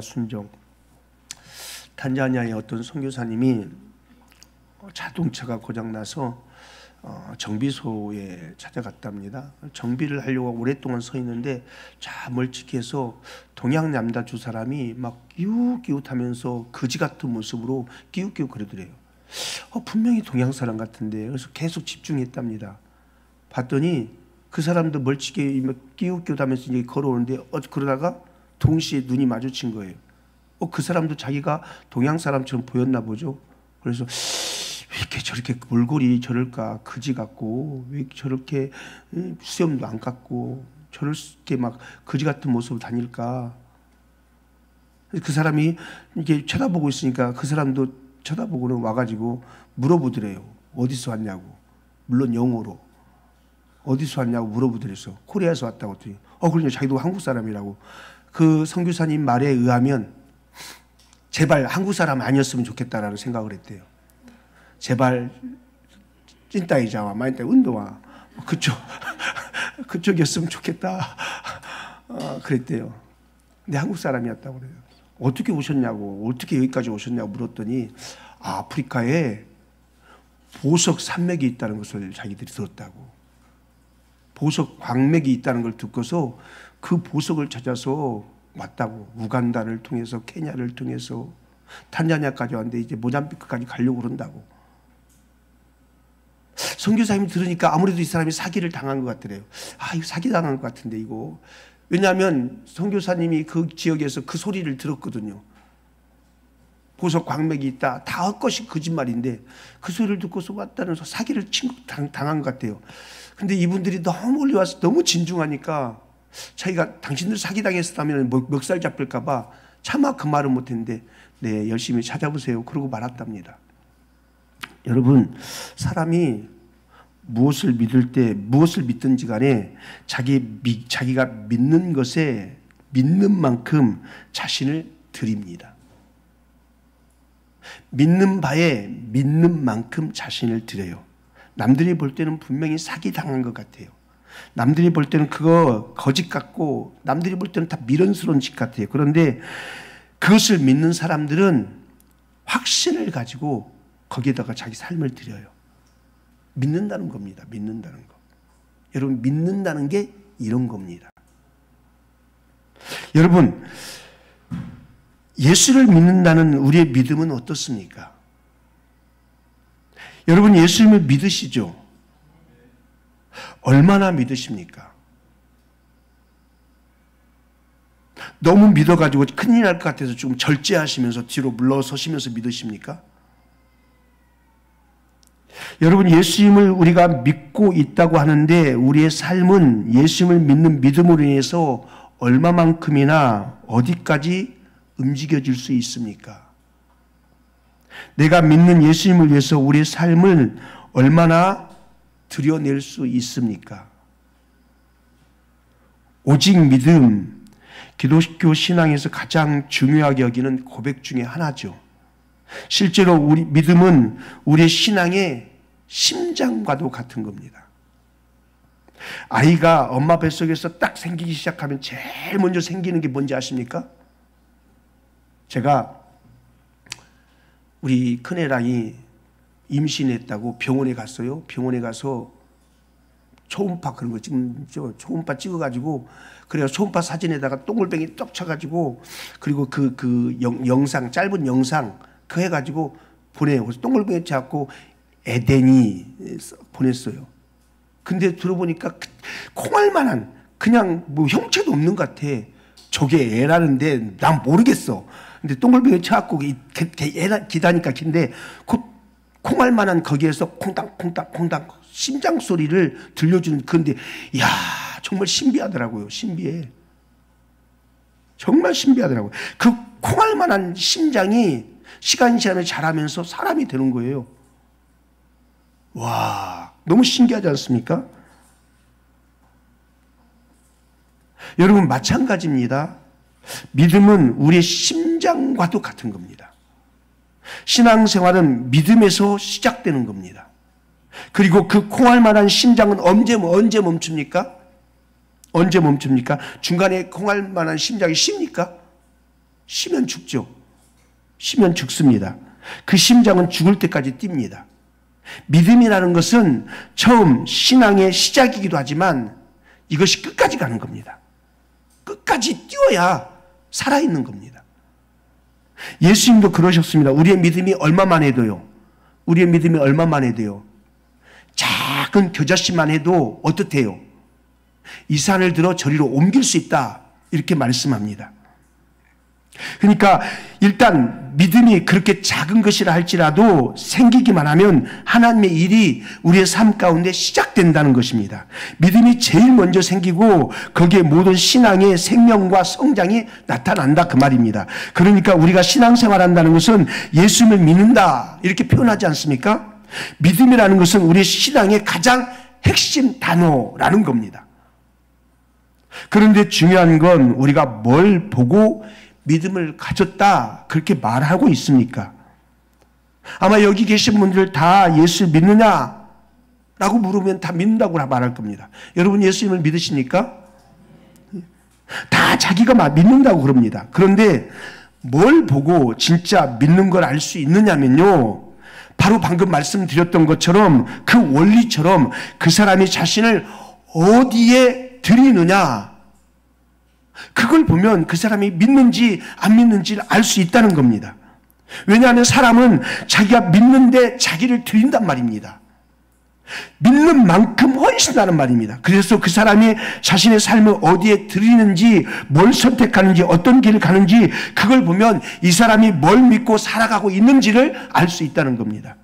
믿음과 순종. 탄자니아의 어떤 선교사님이 자동차가 고장나서 정비소에 찾아갔답니다. 정비를 하려고 오랫동안 서 있는데 자 멀찍해서 동양 남자 두 사람이 막 끼웃끼웃하면서 거지 같은 모습으로 끼웃끼웃 그러더래요. 분명히 동양 사람 같은데. 그래서 계속 집중했답니다. 봤더니 그 사람도 멀찍이 끼웃끼웃하면서 이제 걸어오는데 그러다가 동시에 눈이 마주친 거예요. 그 사람도 자기가 동양 사람처럼 보였나 보죠. 그래서 왜 이렇게 저렇게 몰골이 저럴까, 거지 같고, 왜 저렇게 수염도 안 깎고 저렇게 막 거지 같은 모습으로 다닐까. 그 사람이 이렇게 쳐다보고 있으니까 그 사람도 쳐다보고는 와가지고 물어보더래요. 어디서 왔냐고. 물론 영어로. 어디서 왔냐고 물어보더랬어. 코리아에서 왔다고 했더니 그러냐 자기도 한국 사람이라고. 그 선교사님 말에 의하면 제발 한국 사람 아니었으면 좋겠다라는 생각을 했대요. 제발 찐따이자와 마인따이 운동화 그쪽이었으면 좋겠다 그랬대요. 근데 한국 사람이었다고 그래요. 어떻게 오셨냐고, 어떻게 여기까지 오셨냐고 물었더니 아프리카에 보석 산맥이 있다는 것을 자기들이 들었다고. 보석 광맥이 있다는 걸 듣고서 그 보석을 찾아서 왔다고. 우간다를 통해서 케냐를 통해서 탄자니아까지 왔는데 이제 모잠비크까지 가려고 그런다고. 선교사님이 들으니까 아무래도 이 사람이 사기를 당한 것 같더래요. 이거 사기 당한 것 같은데 이거. 왜냐하면 선교사님이 그 지역에서 그 소리를 들었거든요. 보석 광맥이 있다. 다 헛것이 거짓말인데 그 소리를 듣고서 왔다는 사기를 당한 것 같아요. 근데 이분들이 너무 멀리 와서 너무 진중하니까 자기가 당신들 사기당했다면 멱살 잡힐까 봐 차마 그 말은 못했는데 네 열심히 찾아보세요 그러고 말았답니다. 여러분, 사람이 무엇을 믿을 때 무엇을 믿든지 간에 자기가 믿는 것에 믿는 만큼 자신을 드립니다. 믿는 바에 믿는 만큼 자신을 드려요. 남들이 볼 때는 분명히 사기당한 것 같아요. 남들이 볼 때는 그거 거짓 같고 남들이 볼 때는 다 미련스러운 짓 같아요. 그런데 그것을 믿는 사람들은 확신을 가지고 거기에다가 자기 삶을 드려요. 믿는다는 겁니다. 믿는다는 거. 여러분, 믿는다는 게 이런 겁니다. 여러분, 예수를 믿는다는 우리의 믿음은 어떻습니까? 여러분, 예수님을 믿으시죠? 얼마나 믿으십니까? 너무 믿어가지고 큰일 날 것 같아서 좀 절제하시면서 뒤로 물러서시면서 믿으십니까? 여러분, 예수님을 우리가 믿고 있다고 하는데 우리의 삶은 예수님을 믿는 믿음으로 인해서 얼마만큼이나 어디까지 움직여질 수 있습니까? 내가 믿는 예수님을 위해서 우리의 삶을 얼마나 드려낼 수 있습니까? 오직 믿음, 기독교 신앙에서 가장 중요하게 여기는 고백 중에 하나죠. 실제로 우리 믿음은 우리의 신앙의 심장과도 같은 겁니다. 아이가 엄마 뱃속에서 딱 생기기 시작하면 제일 먼저 생기는 게 뭔지 아십니까? 제가 우리 큰애랑이 임신했다고 병원에 갔어요. 병원에 가서 초음파 그런 거 찍죠. 초음파 찍어가지고 그래서 초음파 사진에다가 똥물뱅이 떡 쳐가지고 그리고 그 영상 짧은 영상 그 해가지고 보내요. 그래서 똥물뱅이 쳐갖고 에덴이 보냈어요. 근데 들어보니까 콩알만한 그냥 뭐 형체도 없는 것 같아. 저게 애라는데 난 모르겠어. 근데 똥물뱅이 쳐갖고 애라 기다니까 긴데 그 콩알만한 거기에서 콩닥콩닥콩닥 심장 소리를 들려주는 그런데 이야 정말 신비하더라고요. 신비해. 정말 신비하더라고요. 그 콩알만한 심장이 시간이 지나면 자라면서 사람이 되는 거예요. 와 너무 신기하지 않습니까? 여러분 마찬가지입니다. 믿음은 우리의 심장과도 같은 겁니다. 신앙생활은 믿음에서 시작되는 겁니다. 그리고 그 콩알만한 심장은 언제 멈춥니까? 언제 멈춥니까? 중간에 콩알만한 심장이 쉽니까? 쉬면 죽죠. 쉬면 죽습니다. 그 심장은 죽을 때까지 뜁니다. 믿음이라는 것은 처음 신앙의 시작이기도 하지만 이것이 끝까지 가는 겁니다. 끝까지 뛰어야 살아있는 겁니다. 예수님도 그러셨습니다. 우리의 믿음이 얼마만 해도요. 우리의 믿음이 얼마만 해도요. 작은 겨자씨만 해도 어떻대요? 이 산을 들어 저리로 옮길 수 있다. 이렇게 말씀합니다. 그러니까 일단 믿음이 그렇게 작은 것이라 할지라도 생기기만 하면 하나님의 일이 우리의 삶 가운데 시작된다는 것입니다. 믿음이 제일 먼저 생기고 거기에 모든 신앙의 생명과 성장이 나타난다 그 말입니다. 그러니까 우리가 신앙생활한다는 것은 예수님을 믿는다 이렇게 표현하지 않습니까? 믿음이라는 것은 우리의 신앙의 가장 핵심 단어라는 겁니다. 그런데 중요한 건 우리가 뭘 보고 믿음을 가졌다 그렇게 말하고 있습니까? 아마 여기 계신 분들 다 예수 믿느냐? 라고 물으면 다 믿는다고 말할 겁니다. 여러분 예수님을 믿으십니까? 다 자기가 믿는다고 그럽니다. 그런데 뭘 보고 진짜 믿는 걸 알 수 있느냐면요. 바로 방금 말씀드렸던 것처럼 그 원리처럼 그 사람이 자신을 어디에 드리느냐 그걸 보면 그 사람이 믿는지 안 믿는지를 알 수 있다는 겁니다. 왜냐하면 사람은 자기가 믿는데 자기를 드린단 말입니다. 믿는 만큼 헌신하는 말입니다. 그래서 그 사람이 자신의 삶을 어디에 드리는지 뭘 선택하는지 어떤 길을 가는지 그걸 보면 이 사람이 뭘 믿고 살아가고 있는지를 알 수 있다는 겁니다.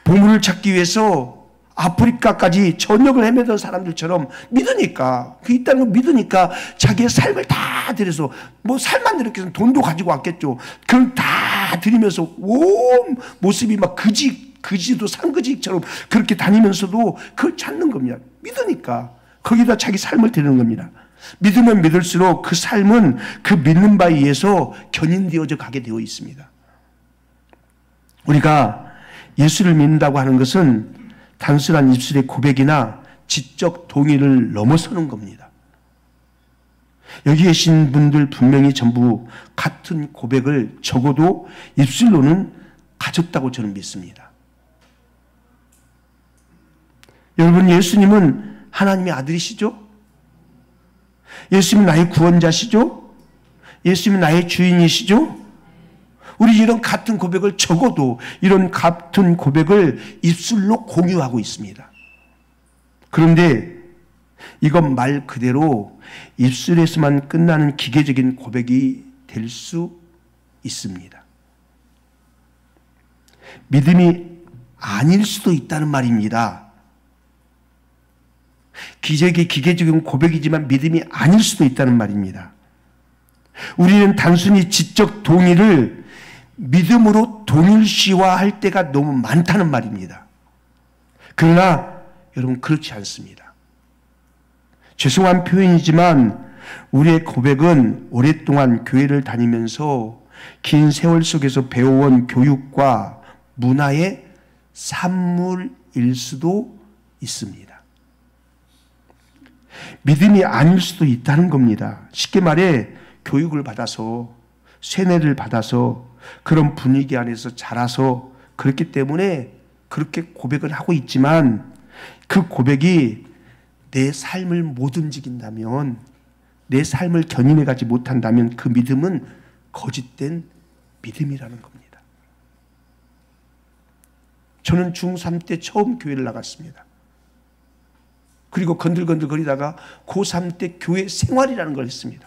보물을 찾기 위해서 아프리카까지 전역을 헤매던 사람들처럼 믿으니까 그 있다는 걸 믿으니까 자기의 삶을 다 들여서 뭐 살만 들였겠으면 돈도 가지고 왔겠죠. 그걸 다 드리면서 온 모습이 막 그지도 상그지처럼 그렇게 다니면서도 그걸 찾는 겁니다. 믿으니까 거기다 자기 삶을 드리는 겁니다. 믿으면 믿을수록 그 삶은 그 믿는 바에 의해서 견인되어져 가게 되어 있습니다. 우리가 예수를 믿는다고 하는 것은 단순한 입술의 고백이나 지적 동의를 넘어서는 겁니다. 여기 계신 분들 분명히 전부 같은 고백을 적어도 입술로는 가졌다고 저는 믿습니다. 여러분 예수님은 하나님의 아들이시죠? 예수님은 나의 구원자시죠? 예수님은 나의 주인이시죠? 우리 이런 같은 고백을 적어도 이런 같은 고백을 입술로 공유하고 있습니다. 그런데 이건 말 그대로 입술에서만 끝나는 기계적인 고백이 될 수 있습니다. 믿음이 아닐 수도 있다는 말입니다. 기계적인 고백이지만 믿음이 아닐 수도 있다는 말입니다. 우리는 단순히 지적 동의를 믿음으로 동일시화할 때가 너무 많다는 말입니다. 그러나 여러분 그렇지 않습니다. 죄송한 표현이지만 우리의 고백은 오랫동안 교회를 다니면서 긴 세월 속에서 배워온 교육과 문화의 산물일 수도 있습니다. 믿음이 아닐 수도 있다는 겁니다. 쉽게 말해 교육을 받아서 세뇌를 받아서 그런 분위기 안에서 자라서 그렇기 때문에 그렇게 고백을 하고 있지만 그 고백이 내 삶을 못 움직인다면 내 삶을 견인해 가지 못한다면 그 믿음은 거짓된 믿음이라는 겁니다. 저는 중3 때 처음 교회를 나갔습니다. 그리고 건들건들 거리다가 고3 때 교회 생활이라는 걸 했습니다.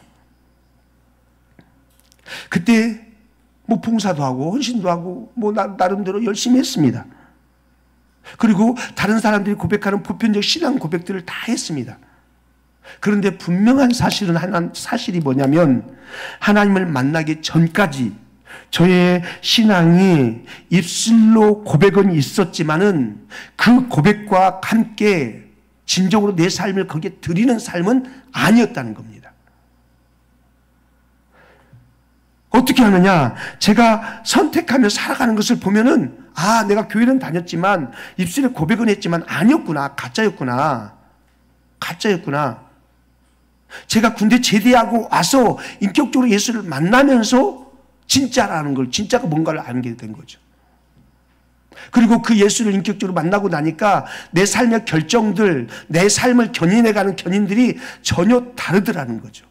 그때 뭐 봉사도 하고 헌신도 하고 뭐 나름대로 열심히 했습니다. 그리고 다른 사람들이 고백하는 보편적 신앙 고백들을 다 했습니다. 그런데 분명한 사실이 뭐냐면 하나님을 만나기 전까지 저의 신앙이 입술로 고백은 있었지만은 그 고백과 함께 진정으로 내 삶을 거기에 드리는 삶은 아니었다는 겁니다. 어떻게 하느냐? 제가 선택하며 살아가는 것을 보면은 아, 내가 교회는 다녔지만 입술에 고백은 했지만 아니었구나. 가짜였구나. 제가 군대 제대하고 와서 인격적으로 예수를 만나면서 진짜라는 걸, 진짜가 뭔가를 알게 된 거죠. 그리고 그 예수를 인격적으로 만나고 나니까 내 삶의 결정들, 내 삶을 견인해가는 견인들이 전혀 다르더라는 거죠.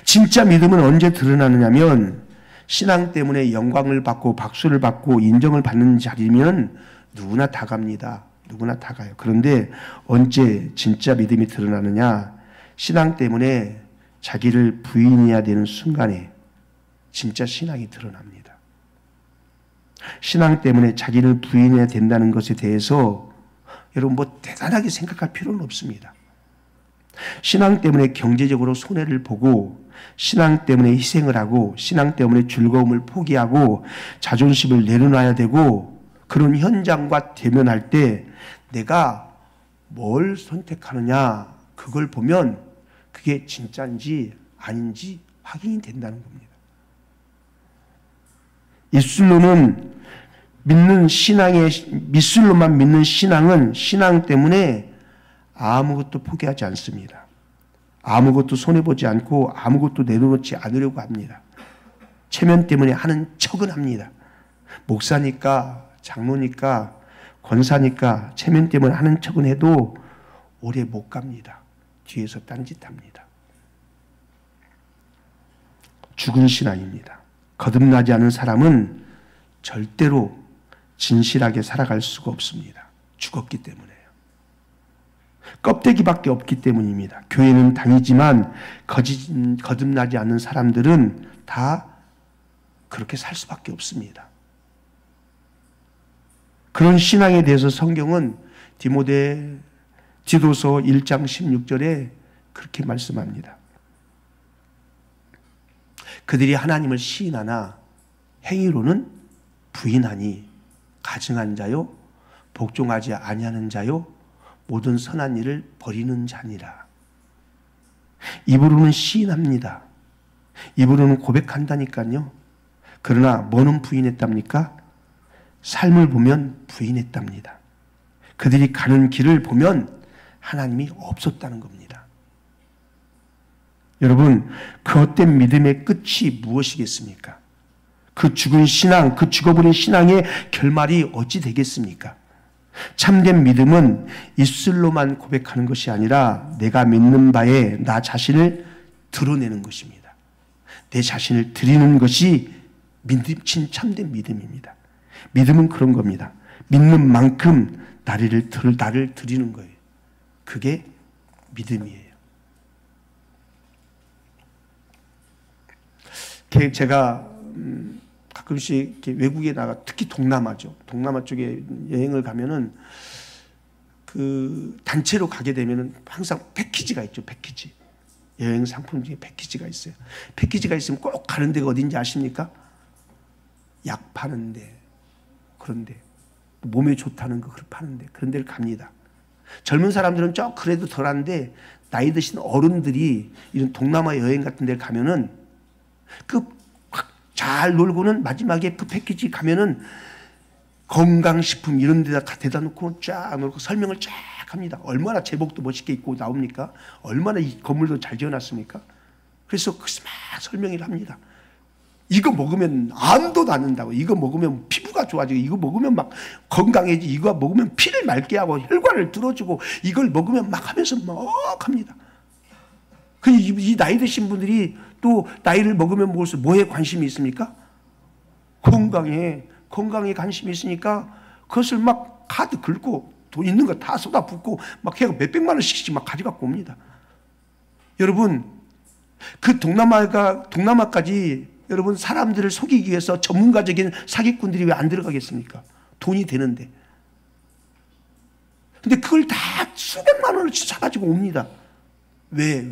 진짜 믿음은 언제 드러나느냐면 신앙 때문에 영광을 받고 박수를 받고 인정을 받는 자리면 누구나 다 갑니다. 누구나 다 가요. 그런데 언제 진짜 믿음이 드러나느냐? 신앙 때문에 자기를 부인해야 되는 순간에 진짜 신앙이 드러납니다. 신앙 때문에 자기를 부인해야 된다는 것에 대해서 여러분 뭐 대단하게 생각할 필요는 없습니다. 신앙 때문에 경제적으로 손해를 보고 신앙 때문에 희생을 하고 신앙 때문에 즐거움을 포기하고 자존심을 내려놔야 되고 그런 현장과 대면할 때 내가 뭘 선택하느냐 그걸 보면 그게 진짜인지 아닌지 확인이 된다는 겁니다. 입술로는 믿는 미술로만 믿는 신앙은 신앙 때문에 아무것도 포기하지 않습니다. 아무것도 손해보지 않고 아무것도 내려놓지 않으려고 합니다. 체면 때문에 하는 척은 합니다. 목사니까 장로니까 권사니까 체면 때문에 하는 척은 해도 오래 못 갑니다. 뒤에서 딴짓합니다. 죽은 신앙입니다. 거듭나지 않은 사람은 절대로 진실하게 살아갈 수가 없습니다. 죽었기 때문에요. 껍데기밖에 없기 때문입니다. 교회는 다니지만 거듭나지 않는 사람들은 다 그렇게 살 수밖에 없습니다. 그런 신앙에 대해서 성경은 디도서 1장 16절에 그렇게 말씀합니다. 그들이 하나님을 시인하나 행위로는 부인하니 가증한 자요 복종하지 아니하는 자요 모든 선한 일을 버리는 자니라. 입으로는 시인합니다. 입으로는 고백한다니까요. 그러나 뭐는 부인했답니까? 삶을 보면 부인했답니다. 그들이 가는 길을 보면 하나님이 없었다는 겁니다. 여러분, 그 헛된 믿음의 끝이 무엇이겠습니까? 그 죽은 신앙, 그 죽어버린 신앙의 결말이 어찌 되겠습니까? 참된 믿음은 입술로만 고백하는 것이 아니라 내가 믿는 바에 나 자신을 드러내는 것입니다. 내 자신을 드리는 것이 참된 믿음입니다. 믿음은 그런 겁니다. 믿는 만큼 나를 드리는 거예요. 그게 믿음이에요. 제가 가끔씩 외국에 특히 동남아죠. 동남아 쪽에 여행을 가면은 그 단체로 가게 되면은 항상 패키지가 있죠. 패키지. 여행 상품 중에 패키지가 있어요. 패키지가 있으면 꼭 가는 데가 어딘지 아십니까? 약 파는데, 그런데 몸에 좋다는 거 파는데 그런 데를 갑니다. 젊은 사람들은 그래도 덜한데 나이 드신 어른들이 이런 동남아 여행 같은 데를 가면은 잘 놀고는 마지막에 그 패키지 가면은 건강식품 이런 데다 대다 놓고 쫙 놓고 설명을 쫙 합니다. 얼마나 제복도 멋있게 입고 나옵니까? 얼마나 이 건물도 잘 지어놨습니까? 그래서 막 설명을 합니다. 이거 먹으면 암도 낫는다고. 이거 먹으면 피부가 좋아지고 이거 먹으면 막 건강해지. 이거 먹으면 피를 맑게 하고 혈관을 뚫어주고 이걸 먹으면 막 하면서 막 합니다. 이 나이 드신 분들이 또 나이를 먹으면 먹을수록 뭐에 관심이 있습니까? 건강에 관심이 있으니까 그것을 막 카드 긁고 돈 있는 거 다 쏟아붓고 막 해가 몇백만 원씩씩 막 가져갖고 옵니다. 여러분, 그 동남아까지 여러분 사람들을 속이기 위해서 전문가적인 사기꾼들이 왜 안 들어가겠습니까? 돈이 되는데. 근데 그걸 다 수백만 원을 사가지고 옵니다. 왜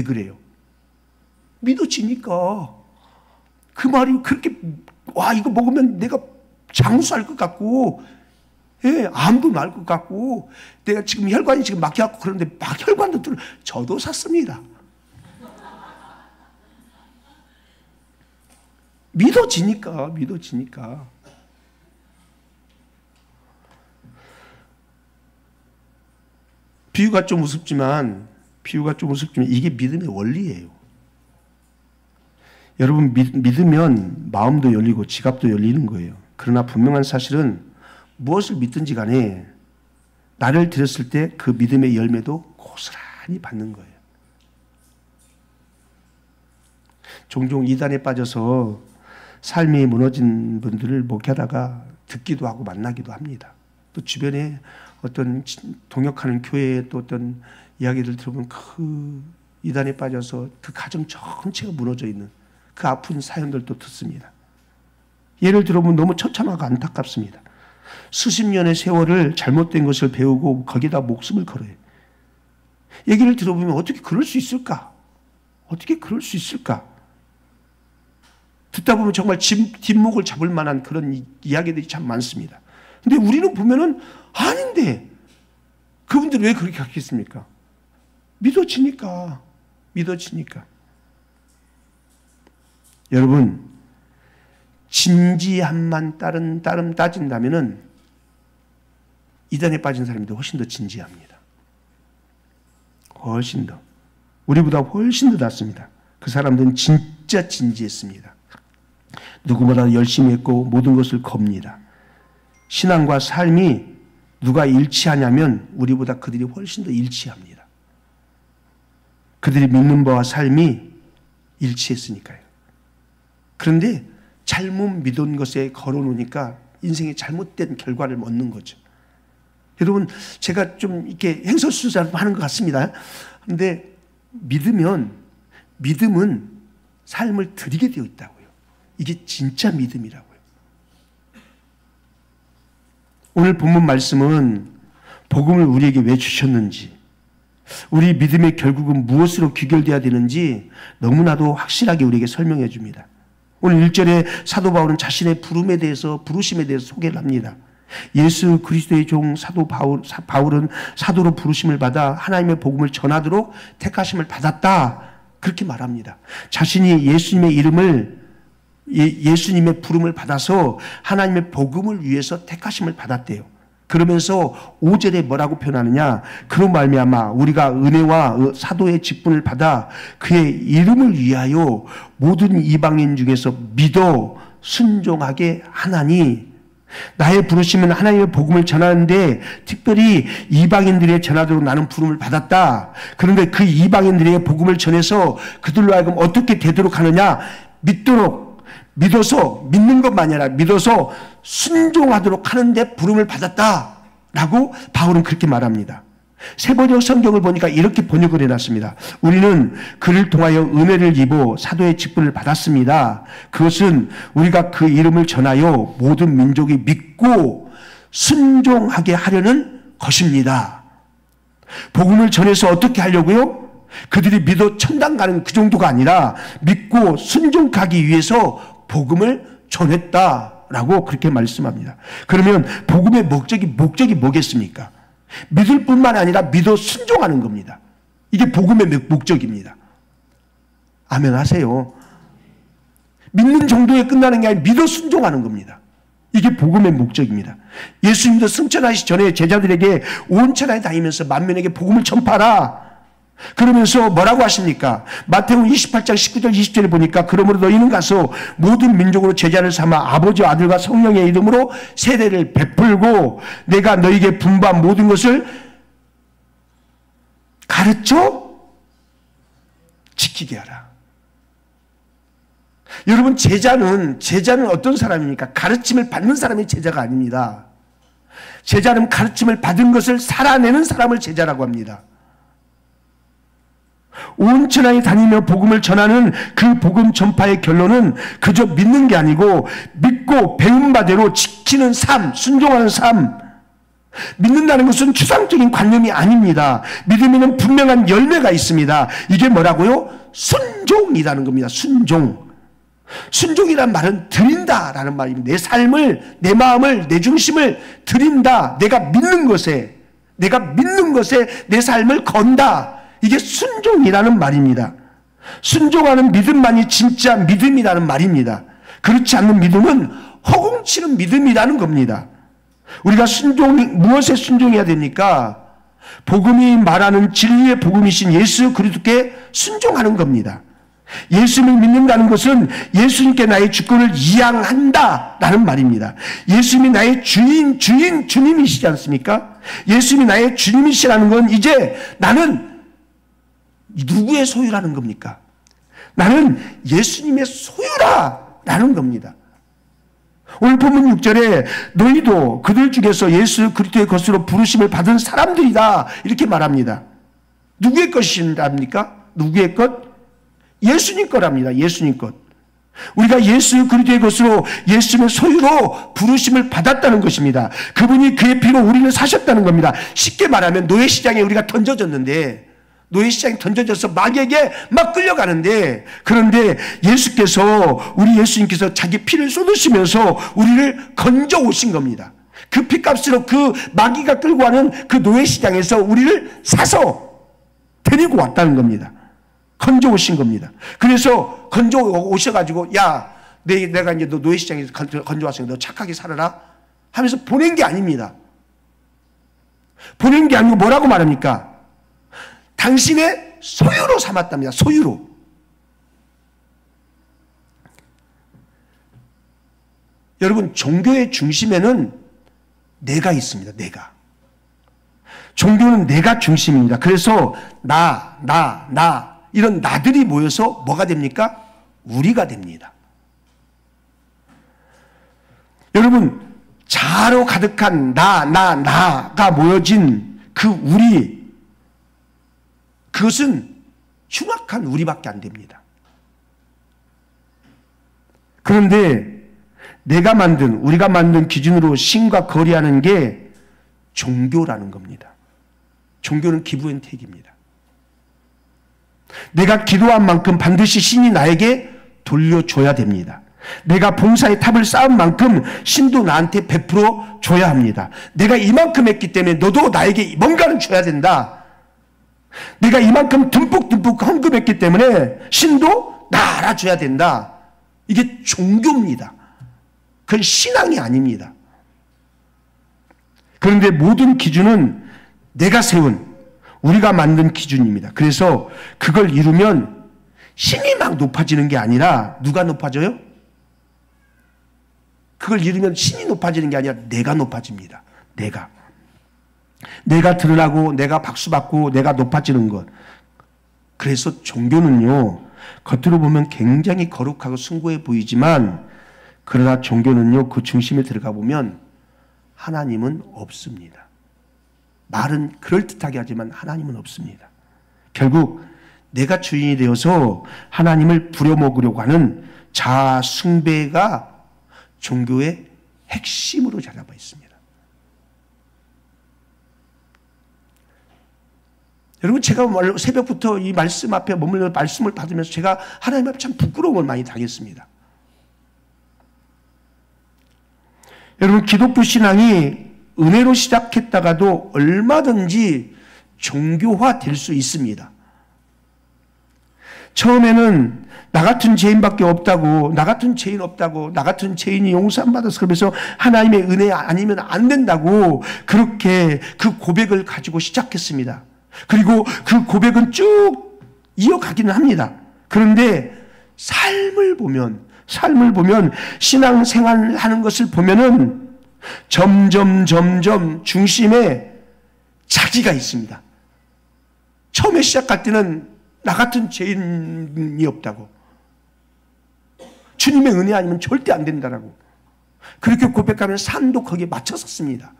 그래요? 믿어지니까. 그 말이 그렇게, 이거 먹으면 내가 장수할 것 같고, 암도 날 것 같고, 내가 지금 혈관이 지금 막혀갖고 그런데 막 혈관도 저도 샀습니다. 믿어지니까. 비유가 좀 우습지만 이게 믿음의 원리예요. 여러분, 믿으면 마음도 열리고 지갑도 열리는 거예요. 그러나 분명한 사실은 무엇을 믿든지 간에 나를 드렸을 때 그 믿음의 열매도 고스란히 받는 거예요. 종종 이단에 빠져서 삶이 무너진 분들을 목회하다가 듣기도 하고 만나기도 합니다. 또 주변에 어떤 동역하는 교회의 또 어떤 이야기를 들어보면 그 이단에 빠져서 그 가정 전체가 무너져 있는 그 아픈 사연들도 듣습니다. 예를 들어보면 너무 처참하고 안타깝습니다. 수십 년의 세월을 잘못된 것을 배우고 거기다 목숨을 걸어요. 얘기를 들어보면 어떻게 그럴 수 있을까? 어떻게 그럴 수 있을까? 듣다 보면 정말 뒷목을 잡을 만한 그런 이야기들이 참 많습니다. 근데 우리는 보면은 아닌데 그분들은 왜 그렇게 하겠습니까? 믿어지니까. 여러분, 진지함만 따진다면은 이단에 빠진 사람들이 훨씬 더 진지합니다. 훨씬 더. 우리보다 훨씬 더 낫습니다. 그 사람들은 진짜 진지했습니다. 누구보다 열심히 했고 모든 것을 겁니다. 신앙과 삶이 누가 일치하냐면 우리보다 그들이 훨씬 더 일치합니다. 그들이 믿는 바와 삶이 일치했으니까요. 그런데 잘못 믿은 것에 걸어놓으니까 인생의 잘못된 결과를 얻는 거죠. 여러분, 제가 좀 이렇게 행설수설 하는 것 같습니다. 그런데 믿음은 삶을 드리게 되어 있다고요. 이게 진짜 믿음이라고요. 오늘 본문 말씀은 복음을 우리에게 왜 주셨는지, 우리 믿음의 결국은 무엇으로 귀결되어야 되는지 너무나도 확실하게 우리에게 설명해 줍니다. 오늘 1절에 사도 바울은 자신의 부름심에 대해서 소개를 합니다. 예수 그리스도의 종 사도 바울은 사도로 부르심을 받아 하나님의 복음을 전하도록 택하심을 받았다. 그렇게 말합니다. 자신이 예수님의 부름을 받아서 하나님의 복음을 위해서 택하심을 받았대요. 그러면서 5절에 뭐라고 표현하느냐? 그로 말미암아 우리가 은혜와 사도의 직분을 받아 그의 이름을 위하여 모든 이방인 중에서 믿어 순종하게 하나니, 나의 부르심은 하나님의 복음을 전하는데 특별히 이방인들의 전하도록 나는 부름을 받았다. 그런데 그 이방인들의 복음을 전해서 그들로 하여금 어떻게 되도록 하느냐? 믿어서 믿는 것만이 아니라 믿어서 순종하도록 하는데 부름을 받았다라고 바울은 그렇게 말합니다. 세번역 성경을 보니까 이렇게 번역을 해놨습니다. 우리는 그를 통하여 은혜를 입어 사도의 직분을 받았습니다. 그것은 우리가 그 이름을 전하여 모든 민족이 믿고 순종하게 하려는 것입니다. 복음을 전해서 어떻게 하려고요? 그들이 믿어 천당 가는 그 정도가 아니라 믿고 순종하기 위해서 복음을 전했다라고 그렇게 말씀합니다. 그러면 복음의 목적이 뭐겠습니까? 믿을 뿐만 아니라 믿어 순종하는 겁니다. 이게 복음의 목적입니다. 아멘 하세요. 믿는 정도에 끝나는 게 아니라 믿어 순종하는 겁니다. 이게 복음의 목적입니다. 예수님도 승천하시기 전에 제자들에게 온 천하에 다니면서 만민에게 복음을 전파하라. 그러면서 뭐라고 하십니까? 마태복음 28장 19절 20절에 보니까 그러므로 너희는 가서 모든 민족으로 제자를 삼아 아버지와 아들과 성령의 이름으로 세례를 베풀고 내가 너희에게 분부한 모든 것을 가르쳐 지키게 하라. 여러분, 제자는 어떤 사람입니까? 가르침을 받는 사람이 제자가 아닙니다. 제자는 가르침을 받은 것을 살아내는 사람을 제자라고 합니다. 온 천하에 다니며 복음을 전하는 그 복음 전파의 결론은 그저 믿는 게 아니고 믿고 배운 바대로 지키는 삶, 순종하는 삶. 믿는다는 것은 추상적인 관념이 아닙니다. 믿음에는 분명한 열매가 있습니다. 이게 뭐라고요? 순종이라는 겁니다. 순종이란 말은 드린다라는 말입니다. 내 삶을, 내 마음을, 내 중심을 드린다. 내가 믿는 것에 내 삶을 건다. 이게 순종이라는 말입니다. 순종하는 믿음만이 진짜 믿음이라는 말입니다. 그렇지 않는 믿음은 허공치는 믿음이라는 겁니다. 우리가 무엇에 순종해야 됩니까? 복음이 말하는 진리의 복음이신 예수 그리스도께 순종하는 겁니다. 예수님을 믿는다는 것은 예수님께 나의 주권을 이양한다라는 말입니다. 예수님이 나의 주님이시지 않습니까? 예수님이 나의 주님이시라는 건 이제 나는 누구의 소유라는 겁니까? 나는 예수님의 소유라라는 겁니다. 오늘 본문 6절에 너희도 그들 중에서 예수 그리스도의 것으로 부르심을 받은 사람들이다 이렇게 말합니다. 누구의 것이랍니까? 누구의 것? 예수님 거랍니다. 예수님 것. 우리가 예수 그리스도의 것으로 예수님의 소유로 부르심을 받았다는 것입니다. 그분이 그의 피로 우리를 사셨다는 겁니다. 쉽게 말하면 노예시장에 우리가 던져졌는데 노예시장에 던져져서 마귀에게 막 끌려가는데 그런데 우리 예수님께서 자기 피를 쏟으시면서 우리를 건져 오신 겁니다. 그 피값으로 그 마귀가 끌고 가는 그 노예시장에서 우리를 사서 데리고 왔다는 겁니다. 건져 오신 겁니다. 그래서 건져 오셔가지고 야 내가 이제 너 노예시장에서 건져 왔으니까 너 착하게 살아라 하면서 보낸 게 아닙니다. 보낸 게 아니고 뭐라고 말합니까? 당신의 소유로 삼았답니다. 소유로. 여러분 종교의 중심에는 내가 있습니다. 내가. 종교는 내가 중심입니다. 그래서 나 이런 나들이 모여서 뭐가 됩니까? 우리가 됩니다. 여러분 자아로 가득한 나가 모여진 그 우리 그것은 흉악한 우리밖에 안 됩니다. 그런데 우리가 만든 기준으로 신과 거래하는 게 종교라는 겁니다. 종교는 기브 앤 테이크입니다. 내가 기도한 만큼 반드시 신이 나에게 돌려줘야 됩니다. 내가 봉사의 탑을 쌓은 만큼 신도 나한테 베풀어 줘야 합니다. 내가 이만큼 했기 때문에 너도 나에게 뭔가를 줘야 된다. 내가 이만큼 듬뿍 헌금했기 때문에 신도 나 알아줘야 된다. 이게 종교입니다. 그건 신앙이 아닙니다. 그런데 모든 기준은 내가 세운 우리가 만든 기준입니다. 그래서 그걸 이루면 신이 막 높아지는 게 아니라 누가 높아져요? 그걸 이루면 신이 높아지는 게 아니라 내가 높아집니다. 내가 드러나고 내가 박수받고 내가 높아지는 것. 그래서 종교는요 겉으로 보면 굉장히 거룩하고 숭고해 보이지만 그러나 종교는요 그 중심에 들어가 보면 하나님은 없습니다. 말은 그럴듯하게 하지만 하나님은 없습니다. 결국 내가 주인이 되어서 하나님을 부려먹으려고 하는 자아 숭배가 종교의 핵심으로 자라와 있습니다. 여러분 제가 새벽부터 이 말씀 앞에 머물러 말씀을 받으면서 제가 하나님 앞에 참 부끄러움을 많이 당했습니다. 여러분 기독교 신앙이 은혜로 시작했다가도 얼마든지 종교화될 수 있습니다. 처음에는 나 같은 죄인밖에 없다고, 나 같은 죄인 없다고, 나 같은 죄인이 용서 안 받아서 그러면서 하나님의 은혜 아니면 안 된다고 그렇게 그 고백을 가지고 시작했습니다. 그리고 그 고백은 쭉 이어가기는 합니다. 그런데 삶을 보면 신앙생활을 하는 것을 보면은 점점 중심에 자기가 있습니다. 처음에 시작할 때는 나 같은 죄인이 없다고, 주님의 은혜 아니면 절대 안 된다라고 그렇게 고백하면 삶도 거기에 맞춰섰습니다.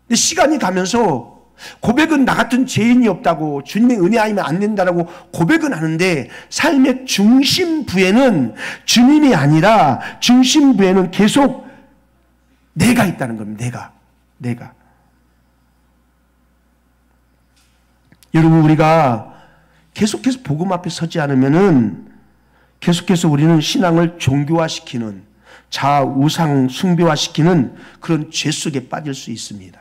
근데 시간이 가면서 고백은 나 같은 죄인이 없다고, 주님의 은혜 아니면 안 된다라고 고백은 하는데 삶의 중심부에는 주님이 아니라 중심부에는 계속 내가 있다는 겁니다. 내가. 여러분 우리가 계속해서 복음 앞에 서지 않으면은 계속해서 우리는 신앙을 종교화시키는 자아 우상 숭배화시키는 그런 죄 속에 빠질 수 있습니다.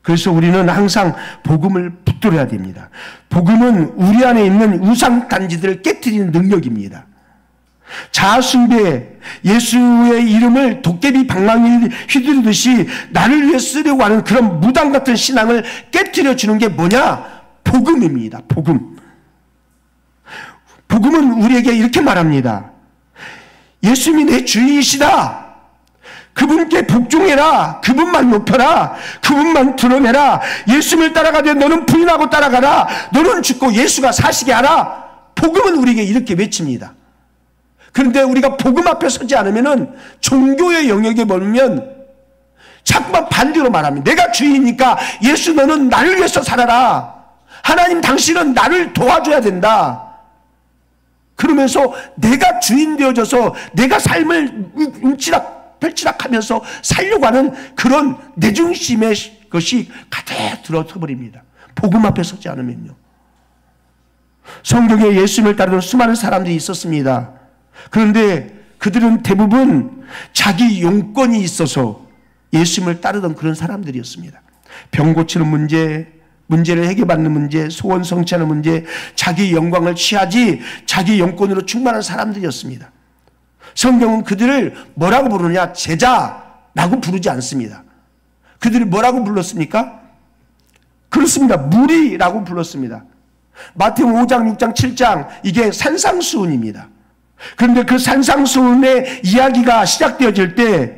그래서 우리는 항상 복음을 붙들어야 됩니다. 복음은 우리 안에 있는 우상 단지들을 깨트리는 능력입니다. 자아숭배, 예수의 이름을 도깨비 방망이 휘두르듯이 나를 위해 쓰려고 하는 그런 무당 같은 신앙을 깨뜨려 주는 게 뭐냐? 복음입니다. 복음. 복음은 우리에게 이렇게 말합니다. 예수님이 내 주인이시다. 그분께 복종해라. 그분만 높여라. 그분만 드러내라. 예수님을 따라가되 너는 부인하고 따라가라. 너는 죽고 예수가 사시게 하라. 복음은 우리에게 이렇게 외칩니다. 그런데 우리가 복음 앞에 서지 않으면은 종교의 영역에 머물면 자꾸만 반대로 말합니다. 내가 주인이니까 예수 너는 나를 위해서 살아라. 하나님 당신은 나를 도와줘야 된다. 그러면서 내가 주인 되어져서 내가 삶을 펼치락하면서 살려고 하는 그런 내중심의 것이 가득 들어서 버립니다. 복음 앞에 서지 않으면요. 성경에 예수님을 따르는 수많은 사람들이 있었습니다. 그런데 그들은 대부분 자기 용건이 있어서 예수님을 따르던 그런 사람들이었습니다. 병 고치는 문제를 해결받는 문제, 소원 성취하는 문제, 자기 영광을 취하지 자기 영권으로 충만한 사람들이었습니다. 성경은 그들을 뭐라고 부르느냐? 제자라고 부르지 않습니다. 그들을 뭐라고 불렀습니까? 그렇습니다. 무리라고 불렀습니다. 마태복음 5장, 6장, 7장 이게 산상수훈입니다. 그런데 그 산상수훈의 이야기가 시작되어질 때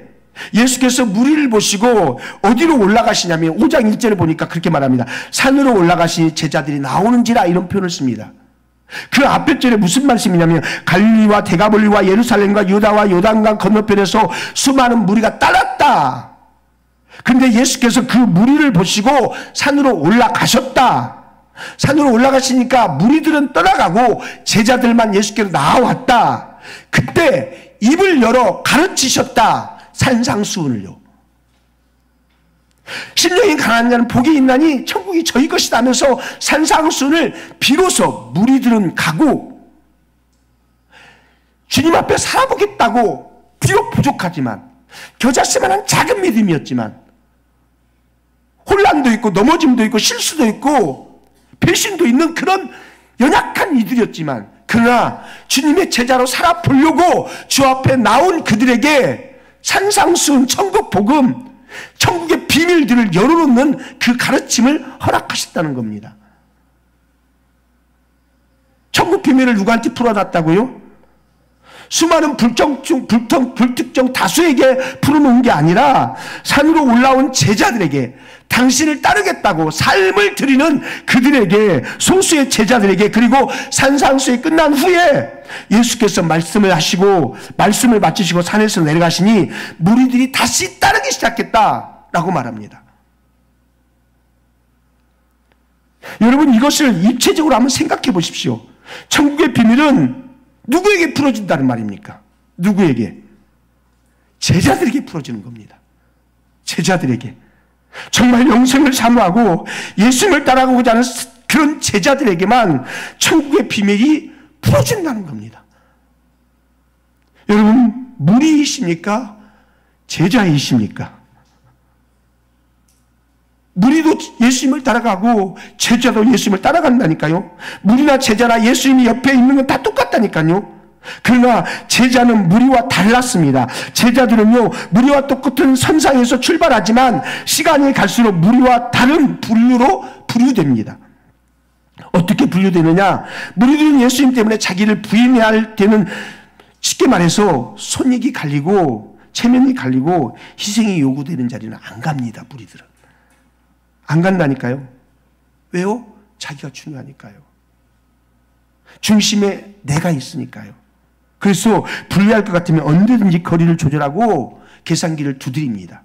예수께서 무리를 보시고 어디로 올라가시냐면 5장 1절에 보니까 그렇게 말합니다. 산으로 올라가시니 제자들이 나오는지라 이런 표현을 씁니다. 그 앞에 절에 무슨 말씀이냐면 갈릴리와 데가볼리와 예루살렘과 유다와 요단강 건너편에서 수많은 무리가 따랐다. 그런데 예수께서 그 무리를 보시고 산으로 올라가셨다. 산으로 올라가시니까 무리들은 떠나가고 제자들만 예수께로 나왔다. 그때 입을 열어 가르치셨다. 산상수훈을요. 심령이 가난한 자는 복이 있나니 천국이 저희 것이다 하면서 산상수훈을 비로소 무리들은 가고 주님 앞에 살아보겠다고 비록 부족하지만 겨자씨만한 작은 믿음이었지만 혼란도 있고 넘어짐도 있고 실수도 있고 배신도 있는 그런 연약한 이들이었지만 그러나 주님의 제자로 살아보려고 주 앞에 나온 그들에게 산상수훈, 천국 복음, 천국의 비밀들을 열어놓는 그 가르침을 허락하셨다는 겁니다. 천국 비밀을 누구한테 풀어놨다고요? 수많은 불특정 다수에게 풀어놓은 게 아니라 산으로 올라온 제자들에게 당신을 따르겠다고 삶을 드리는 그들에게 소수의 제자들에게 그리고 산상수에 끝난 후에 예수께서 말씀을 하시고 말씀을 마치시고 산에서 내려가시니 무리들이 다시 따르기 시작했다라고 말합니다. 여러분 이것을 입체적으로 한번 생각해 보십시오. 천국의 비밀은 누구에게 풀어진다는 말입니까? 누구에게? 제자들에게 풀어지는 겁니다. 제자들에게. 정말 영생을 사모하고 예수님을 따라가고자 하는 그런 제자들에게만 천국의 비밀이 풀어진다는 겁니다. 여러분 무리이십니까? 제자이십니까? 무리도 예수님을 따라가고 제자도 예수님을 따라간다니까요. 무리나 제자나 예수님이 옆에 있는 건 다 똑같다니까요. 그러나 제자는 무리와 달랐습니다. 제자들은요 무리와 똑같은 선상에서 출발하지만 시간이 갈수록 무리와 다른 분류로 분류됩니다. 어떻게 분류되느냐? 무리들은 예수님 때문에 자기를 부인해야 할 때는 쉽게 말해서 손익이 갈리고 체면이 갈리고 희생이 요구되는 자리는 안 갑니다. 무리들은 안 간다니까요. 왜요? 자기가 중요하니까요. 중심에 내가 있으니까요. 그래서 분리할 것 같으면 언제든지 거리를 조절하고 계산기를 두드립니다.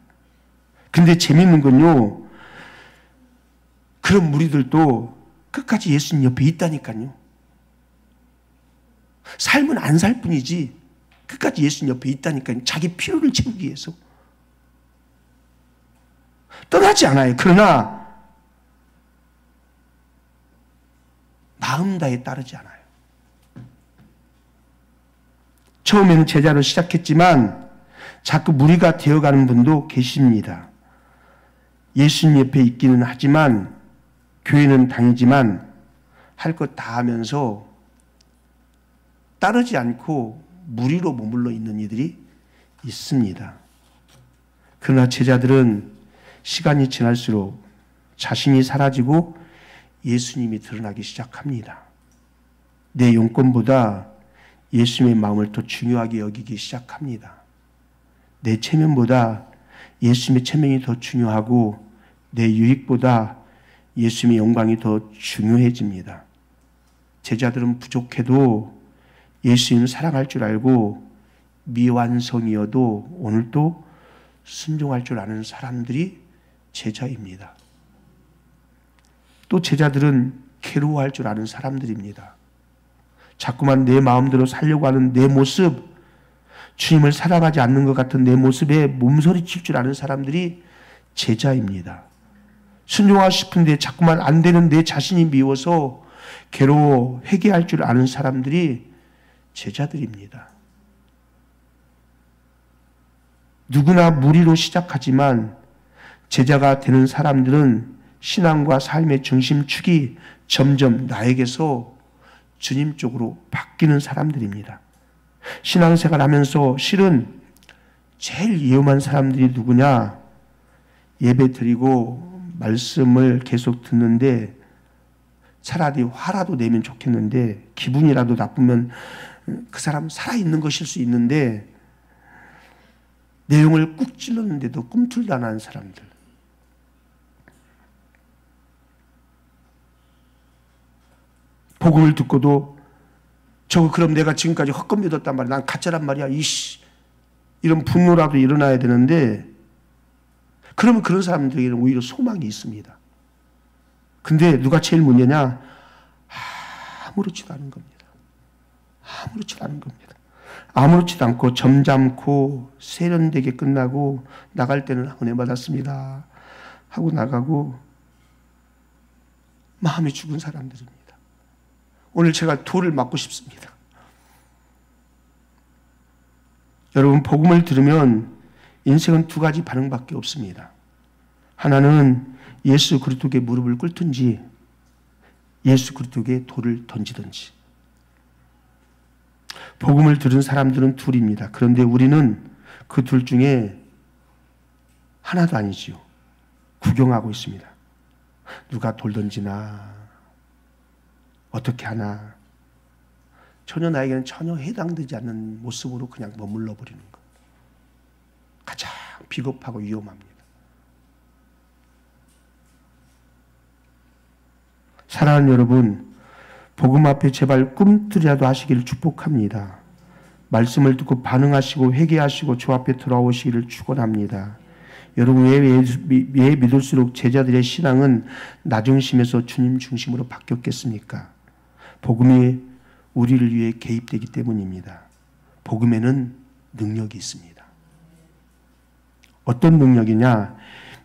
그런데 재미있는 건요, 그런 무리들도 끝까지 예수님 옆에 있다니까요. 삶은 안 살 뿐이지 끝까지 예수님 옆에 있다니까요. 자기 필요를 채우기 위해서. 떠나지 않아요. 그러나 마음 다해 따르지 않아요. 처음에는 제자로 시작했지만 자꾸 무리가 되어가는 분도 계십니다. 예수님 옆에 있기는 하지만 교회는 다니지만 할 것 다 하면서 따르지 않고 무리로 머물러 있는 이들이 있습니다. 그러나 제자들은 시간이 지날수록 자신이 사라지고 예수님이 드러나기 시작합니다. 내 용건보다 예수님의 마음을 더 중요하게 여기기 시작합니다. 내 체면보다 예수님의 체면이 더 중요하고 내 유익보다 예수님의 영광이 더 중요해집니다. 제자들은 부족해도 예수님을 사랑할 줄 알고 미완성이어도 오늘도 순종할 줄 아는 사람들이 제자입니다. 또 제자들은 괴로워할 줄 아는 사람들입니다. 자꾸만 내 마음대로 살려고 하는 내 모습, 주님을 사랑하지 않는 것 같은 내 모습에 몸서리칠 줄 아는 사람들이 제자입니다. 순종하고 싶은데 자꾸만 안 되는 내 자신이 미워서 괴로워 회개할 줄 아는 사람들이 제자들입니다. 누구나 무리로 시작하지만 제자가 되는 사람들은 신앙과 삶의 중심축이 점점 나에게서 주님 쪽으로 바뀌는 사람들입니다. 신앙생활 하면서 실은 제일 위험한 사람들이 누구냐? 예배 드리고 말씀을 계속 듣는데 차라리 화라도 내면 좋겠는데 기분이라도 나쁘면 그 사람 살아있는 것일 수 있는데 내용을 꾹 찔렀는데도 꿈틀도 안 하는 사람들. 복음을 듣고도 저거 그럼 내가 지금까지 헛것 믿었단 말이야. 난 가짜란 말이야. 이씨. 이런 분노라도 일어나야 되는데 그러면 그런 사람들에게는 오히려 소망이 있습니다. 근데 누가 제일 문제냐? 아무렇지도 않은 겁니다. 아무렇지도 않은 겁니다. 아무렇지도 않고 점잖고 세련되게 끝나고 나갈 때는 은혜 받았습니다 하고 나가고 마음이 죽은 사람들입니다. 오늘 제가 돌을 맞고 싶습니다. 여러분 복음을 들으면 인생은 두 가지 반응밖에 없습니다. 하나는 예수 그리스도께 무릎을 꿇든지 예수 그리스도께 돌을 던지든지. 복음을 들은 사람들은 둘입니다. 그런데 우리는 그 둘 중에 하나도 아니지요. 구경하고 있습니다. 누가 돌 던지나 어떻게 하나 전혀 나에게는 전혀 해당되지 않는 모습으로 그냥 머물러 버리는 것. 가장 비겁하고 위험합니다. 사랑하는 여러분, 복음 앞에 제발 꿈틀이라도 하시기를 축복합니다. 말씀을 듣고 반응하시고 회개하시고 주 앞에 돌아오시기를 축원합니다. 여러분 왜 믿을수록 제자들의 신앙은 나 중심에서 주님 중심으로 바뀌었겠습니까? 복음이 우리를 위해 개입되기 때문입니다. 복음에는 능력이 있습니다. 어떤 능력이냐?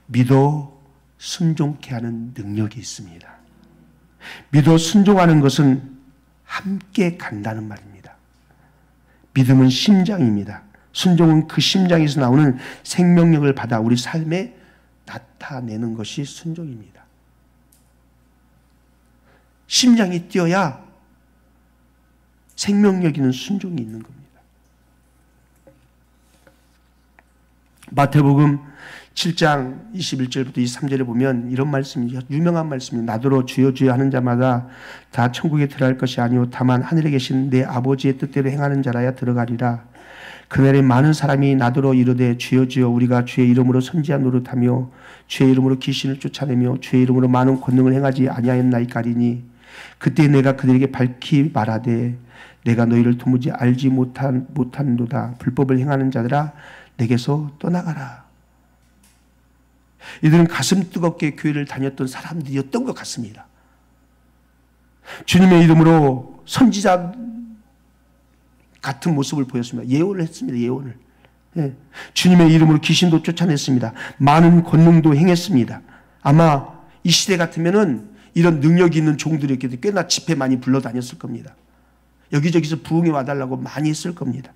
믿어 순종케 하는 능력이 있습니다. 믿어 순종하는 것은 함께 간다는 말입니다. 믿음은 심장입니다. 순종은 그 심장에서 나오는 생명력을 받아 우리 삶에 나타내는 것이 순종입니다. 심장이 뛰어야 생명력 있는 순종이 있는 겁니다. 마태복음 7장 21절부터 23절에 보면 이런 말씀이 유명한 말씀입니다. 나더러 주여 주여 하는 자마다 다 천국에 들어갈 것이 아니요 다만 하늘에 계신 내 아버지의 뜻대로 행하는 자라야 들어가리라. 그날에 많은 사람이 나더러 이르되 주여 주여 우리가 주의 이름으로 선지한 노릇하며 주의 이름으로 귀신을 쫓아내며 주의 이름으로 많은 권능을 행하지 아니하였나이까리니 그때 내가 그들에게 밝히 말하되 내가 너희를 도무지 알지 못한도다. 불법을 행하는 자들아 내게서 떠나가라. 이들은 가슴 뜨겁게 교회를 다녔던 사람들이었던 것 같습니다. 주님의 이름으로 선지자 같은 모습을 보였습니다. 예언을 했습니다. 예언을. 예. 주님의 이름으로 귀신도 쫓아냈습니다. 많은 권능도 행했습니다. 아마 이 시대 같으면은 이런 능력이 있는 종들이었기 때문에 꽤나 집회 많이 불러다녔을 겁니다. 여기저기서 부흥에 와달라고 많이 했을 겁니다.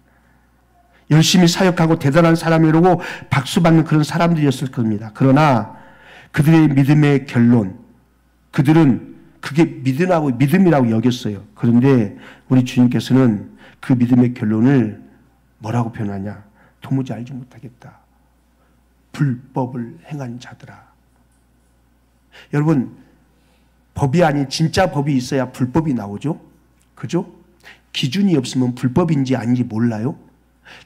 열심히 사역하고 대단한 사람이라고 박수받는 그런 사람들이었을 겁니다. 그러나 그들의 믿음의 결론, 그들은 그게 믿음이라고 여겼어요. 그런데 우리 주님께서는 그 믿음의 결론을 뭐라고 표현하냐? 도무지 알지 못하겠다. 불법을 행한 자들아. 여러분, 법이 아닌 진짜 법이 있어야 불법이 나오죠? 그죠? 기준이 없으면 불법인지 아닌지 몰라요?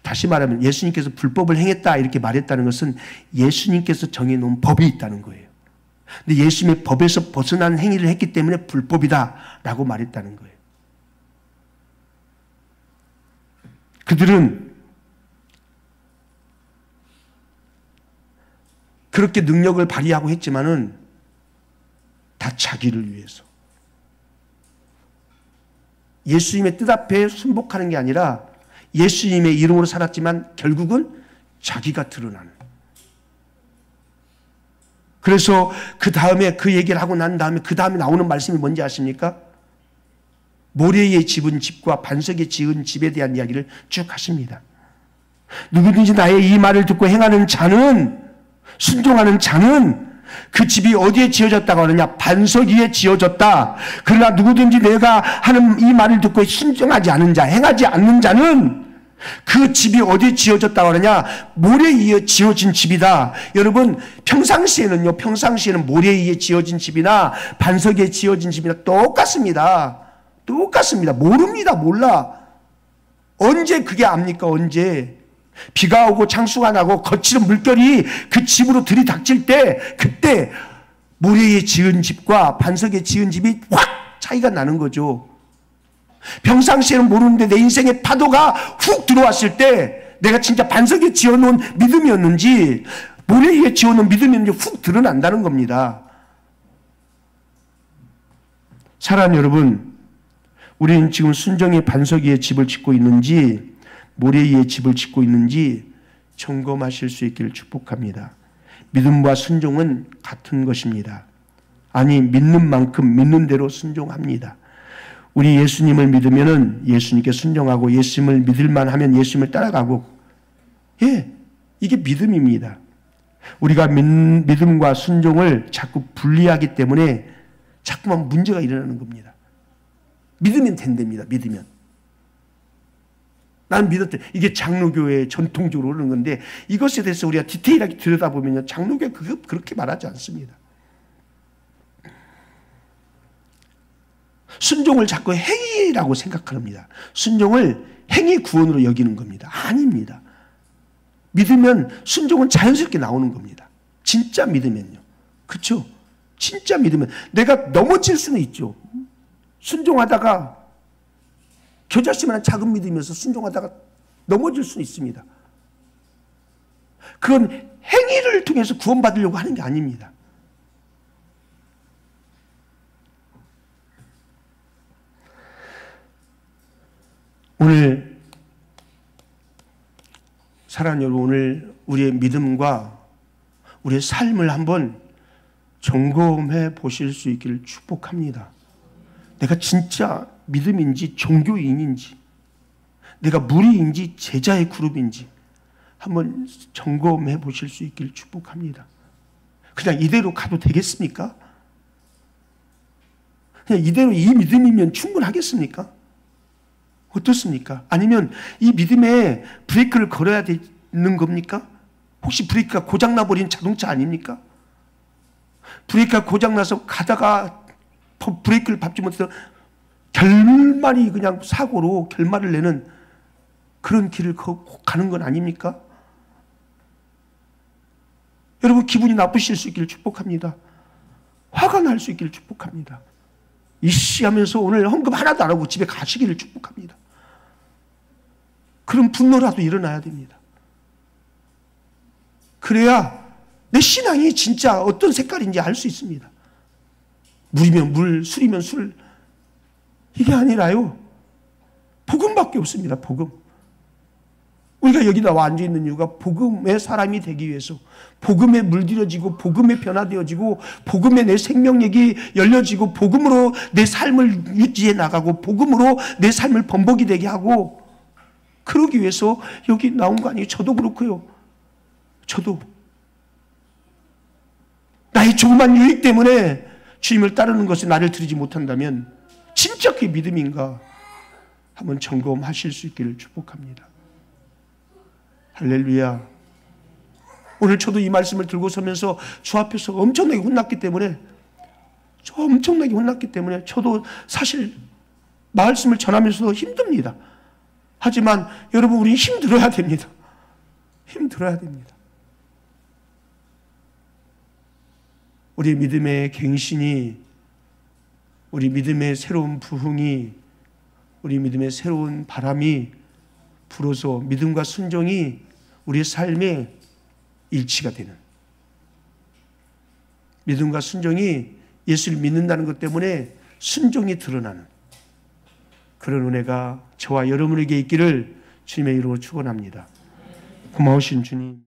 다시 말하면 예수님께서 불법을 행했다 이렇게 말했다는 것은 예수님께서 정해놓은 법이 있다는 거예요. 근데 예수님의 법에서 벗어난 행위를 했기 때문에 불법이다 라고 말했다는 거예요. 그들은 그렇게 능력을 발휘하고 했지만은 다 자기를 위해서. 예수님의 뜻 앞에 순복하는 게 아니라 예수님의 이름으로 살았지만 결국은 자기가 드러나는. 그래서 그 다음에 그 얘기를 하고 난 다음에 그 다음에 나오는 말씀이 뭔지 아십니까? 모래에 집은 집과 반석에 지은 집에 대한 이야기를 쭉 하십니다. 누구든지 나의 이 말을 듣고 행하는 자는, 순종하는 자는 그 집이 어디에 지어졌다고 하느냐? 반석 위에 지어졌다. 그러나 누구든지 내가 하는 이 말을 듣고 순종하지 않은 자, 행하지 않는 자는 그 집이 어디에 지어졌다고 하느냐? 모래 위에 지어진 집이다. 여러분, 평상시에는 모래 위에 지어진 집이나 반석 위에 지어진 집이나 똑같습니다. 똑같습니다. 모릅니다. 몰라. 언제 그게 압니까? 언제? 비가 오고 창수가 나고 거칠은 물결이 그 집으로 들이닥칠 때 그때 모래에 지은 집과 반석에 지은 집이 확 차이가 나는 거죠. 평상시에는 모르는데 내 인생의 파도가 훅 들어왔을 때 내가 진짜 반석에 지어놓은 믿음이었는지 모래 위에 지어놓은 믿음이었는지 훅 드러난다는 겁니다. 사랑하는 여러분, 우리는 지금 순종의 반석 위에 집을 짓고 있는지 모래 위에 집을 짓고 있는지 점검하실 수 있기를 축복합니다. 믿음과 순종은 같은 것입니다. 아니, 믿는 만큼 믿는 대로 순종합니다. 우리 예수님을 믿으면은 예수님께 순종하고 예수님을 믿을만 하면 예수님을 따라가고, 이게 믿음입니다. 우리가 믿음과 순종을 자꾸 분리하기 때문에 자꾸만 문제가 일어나는 겁니다. 믿으면 된답니다. 믿으면. 난 믿었대. 이게 장로교의 전통적으로 그러는 건데 이것에 대해서 우리가 디테일하게 들여다보면 장로교가 그렇게 말하지 않습니다. 순종을 자꾸 행위라고 생각합니다. 순종을 행위 구원으로 여기는 겁니다. 아닙니다. 믿으면 순종은 자연스럽게 나오는 겁니다. 진짜 믿으면요. 그렇죠? 진짜 믿으면 내가 넘어질 수는 있죠. 순종하다가 겨자씨만한 작은 믿음이면서 순종하다가 넘어질 수는 있습니다. 그건 행위를 통해서 구원받으려고 하는 게 아닙니다. 오늘 사랑하는 여러분, 오늘 우리의 믿음과 우리의 삶을 한번 점검해 보실 수 있기를 축복합니다. 내가 진짜 믿음인지 종교인인지, 내가 무리인지 제자의 그룹인지 한번 점검해 보실 수 있기를 축복합니다. 그냥 이대로 가도 되겠습니까? 그냥 이대로 이 믿음이면 충분하겠습니까? 어떻습니까? 아니면 이 믿음에 브레이크를 걸어야 되는 겁니까? 혹시 브레이크가 고장나버린 자동차 아닙니까? 브레이크가 고장나서 가다가 브레이크를 밟지 못해서 결말이 그냥 사고로 결말을 내는 그런 길을 가는 건 아닙니까? 여러분, 기분이 나쁘실 수 있기를 축복합니다. 화가 날 수 있기를 축복합니다. 이씨 하면서 오늘 헌금 하나도 안 하고 집에 가시기를 축복합니다. 그런 분노라도 일어나야 됩니다. 그래야 내 신앙이 진짜 어떤 색깔인지 알 수 있습니다. 물이면 물, 술이면 술, 이게 아니라요. 복음밖에 없습니다. 복음. 우리가 여기 나와 앉아있는 이유가 복음의 사람이 되기 위해서, 복음에 물들여지고 복음에 변화되어지고 복음에 내 생명력이 열려지고 복음으로 내 삶을 유지해 나가고 복음으로 내 삶을 번복이 되게 하고, 그러기 위해서 여기 나온 거 아니에요. 저도 그렇고요. 저도 나의 조그만 유익 때문에 주님을 따르는 것에 나를 드리지 못한다면 진짜 그게 믿음인가 한번 점검하실 수 있기를 축복합니다. 할렐루야. 오늘 저도 이 말씀을 들고 서면서 주 앞에서 엄청나게 혼났기 때문에 저도 사실 말씀을 전하면서도 힘듭니다. 하지만 여러분, 우리 힘들어야 됩니다. 우리 믿음의 갱신이, 우리 믿음의 새로운 부흥이, 우리 믿음의 새로운 바람이 불어서 믿음과 순종이 우리의 삶에 일치가 되는, 믿음과 순종이 예수를 믿는다는 것 때문에 순종이 드러나는 그런 은혜가 저와 여러분에게 있기를 주님의 이름으로 축원합니다. 고마우신 주님.